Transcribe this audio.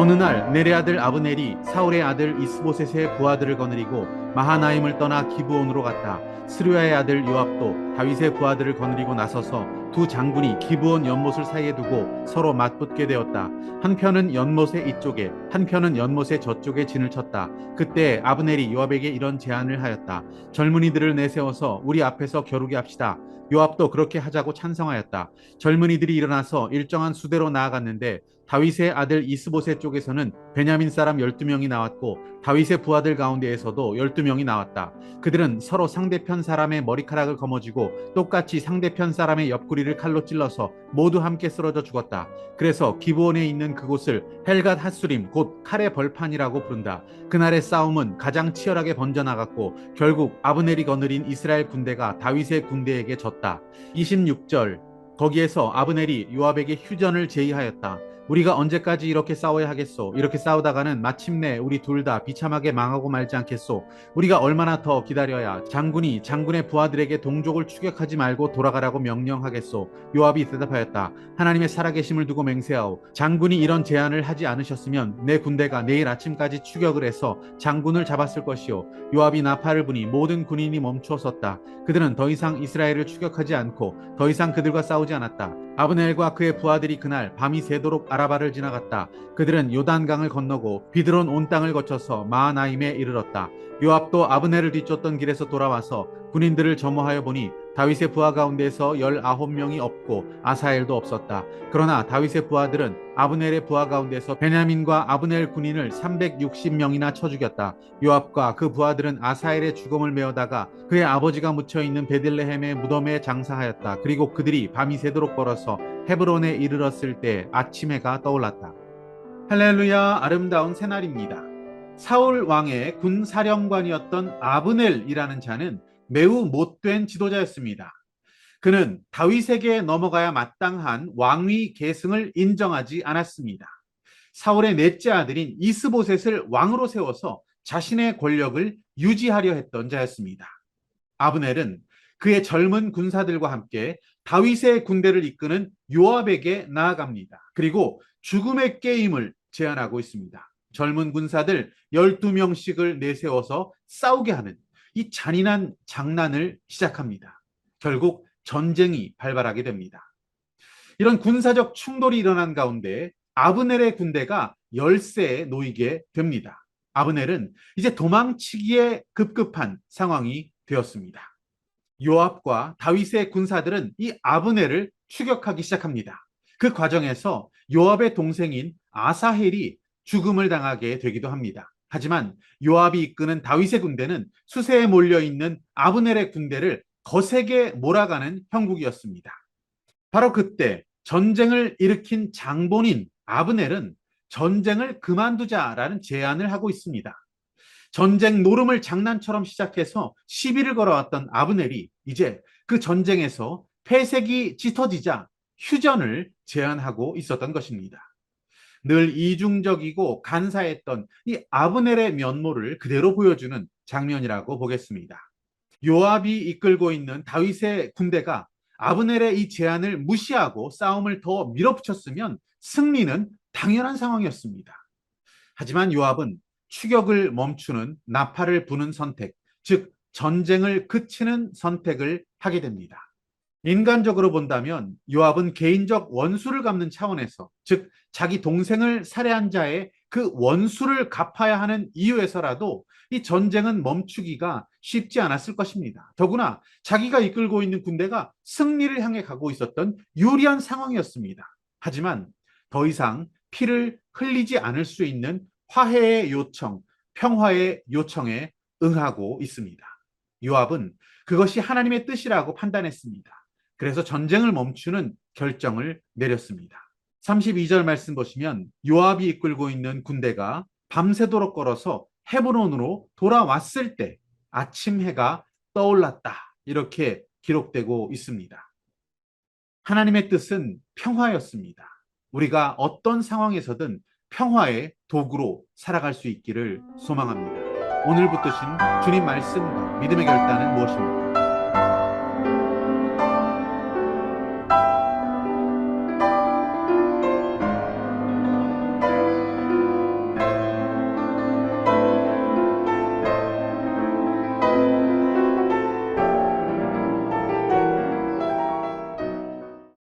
어느 날 넬의 아들 아브넬이 사울의 아들 이스보셋의 부하들을 거느리고 마하나임을 떠나 기브온으로 갔다. 스루야의 아들 요압도 다윗의 부하들을 거느리고 나서서 두 장군이 기브온 연못을 사이에 두고 서로 맞붙게 되었다. 한편은 연못의 이쪽에, 한편은 연못의 저쪽에 진을 쳤다. 그때 아브넬이 요압에게 이런 제안을 하였다. 젊은이들을 내세워서 우리 앞에서 겨루게 합시다. 요압도 그렇게 하자고 찬성하였다. 젊은이들이 일어나서 일정한 수대로 나아갔는데 다윗의 아들 이스보셋 쪽에서는 베냐민 사람 12명이 나왔고 다윗의 부하들 가운데에서도 12명이 나왔다. 그들은 서로 상대편 사람의 머리카락을 거머쥐고 똑같이 상대편 사람의 옆구리를 칼로 찔러서 모두 함께 쓰러져 죽었다. 그래서 기브온에 있는 그곳을 헬갓 핫수림 곧 칼의 벌판이라고 부른다. 그날의 싸움은 가장 치열하게 번져나갔고 결국 아브넬이 거느린 이스라엘 군대가 다윗의 군대에게 졌다. 26절 거기에서 아브넬이 요압에게 휴전을 제의하였다. 우리가 언제까지 이렇게 싸워야 하겠소? 이렇게 싸우다가는 마침내 우리 둘 다 비참하게 망하고 말지 않겠소? 우리가 얼마나 더 기다려야 장군이 장군의 부하들에게 동족을 추격하지 말고 돌아가라고 명령하겠소? 요압이 대답하였다. 하나님의 살아계심을 두고 맹세하오. 장군이 이런 제안을 하지 않으셨으면 내 군대가 내일 아침까지 추격을 해서 장군을 잡았을 것이오. 요압이 나팔을 부니 모든 군인이 멈추어 섰다. 그들은 더 이상 이스라엘을 추격하지 않고 더 이상 그들과 싸우지 않았다. 아브넬과 그의 부하들이 그날 밤이 새도록 아라바를 지나갔다. 그들은 요단강을 건너고 비드론 온 땅을 거쳐서 마하나임에 이르렀다. 요압도 아브넬을 뒤쫓던 길에서 돌아와서 군인들을 점호하여 보니 다윗의 부하 가운데서 19명이 없고 아사엘도 없었다. 그러나 다윗의 부하들은 아브넬의 부하 가운데서 베냐민과 아브넬 군인을 360명이나 쳐 죽였다. 요압과 그 부하들은 아사엘의 죽음을 메어다가 그의 아버지가 묻혀있는 베들레헴의 무덤에 장사하였다. 그리고 그들이 밤이 새도록 걸어서 헤브론에 이르렀을 때 아침 해가 떠올랐다. 할렐루야, 아름다운 새날입니다. 사울 왕의 군 사령관이었던 아브넬이라는 자는 매우 못된 지도자였습니다. 그는 다윗에게 넘어가야 마땅한 왕위 계승을 인정하지 않았습니다. 사울의 넷째 아들인 이스보셋을 왕으로 세워서 자신의 권력을 유지하려 했던 자였습니다. 아브넬은 그의 젊은 군사들과 함께 다윗의 군대를 이끄는 요압에게 나아갑니다. 그리고 죽음의 게임을 제안하고 있습니다. 젊은 군사들 12명씩을 내세워서 싸우게 하는 이 잔인한 장난을 시작합니다. 결국 전쟁이 발발하게 됩니다. 이런 군사적 충돌이 일어난 가운데 아브넬의 군대가 열세에 놓이게 됩니다. 아브넬은 이제 도망치기에 급급한 상황이 되었습니다. 요압과 다윗의 군사들은 이 아브넬을 추격하기 시작합니다. 그 과정에서 요압의 동생인 아사헬이 죽음을 당하게 되기도 합니다. 하지만 요압이 이끄는 다윗의 군대는 수세에 몰려있는 아브넬의 군대를 거세게 몰아가는 형국이었습니다. 바로 그때 전쟁을 일으킨 장본인 아브넬은 전쟁을 그만두자라는 제안을 하고 있습니다. 전쟁 노름을 장난처럼 시작해서 시비를 걸어왔던 아브넬이 이제 그 전쟁에서 패색이 짙어지자 휴전을 제안하고 있었던 것입니다. 늘 이중적이고 간사했던 이 아브넬의 면모를 그대로 보여주는 장면이라고 보겠습니다. 요압이 이끌고 있는 다윗의 군대가 아브넬의 이 제안을 무시하고 싸움을 더 밀어붙였으면 승리는 당연한 상황이었습니다. 하지만 요압은 추격을 멈추는 나팔을 부는 선택, 즉 전쟁을 그치는 선택을 하게 됩니다. 인간적으로 본다면 요압은 개인적 원수를 갚는 차원에서, 즉 자기 동생을 살해한 자의 그 원수를 갚아야 하는 이유에서라도 이 전쟁은 멈추기가 쉽지 않았을 것입니다. 더구나 자기가 이끌고 있는 군대가 승리를 향해 가고 있었던 유리한 상황이었습니다. 하지만 더 이상 피를 흘리지 않을 수 있는 화해의 요청, 평화의 요청에 응하고 있습니다. 요압은 그것이 하나님의 뜻이라고 판단했습니다. 그래서 전쟁을 멈추는 결정을 내렸습니다. 32절 말씀 보시면 요압이 이끌고 있는 군대가 밤새도록 걸어서 헤브론으로 돌아왔을 때 아침 해가 떠올랐다. 이렇게 기록되고 있습니다. 하나님의 뜻은 평화였습니다. 우리가 어떤 상황에서든 평화의 도구로 살아갈 수 있기를 소망합니다. 오늘 붙드신 주님 말씀과 믿음의 결단은 무엇입니까?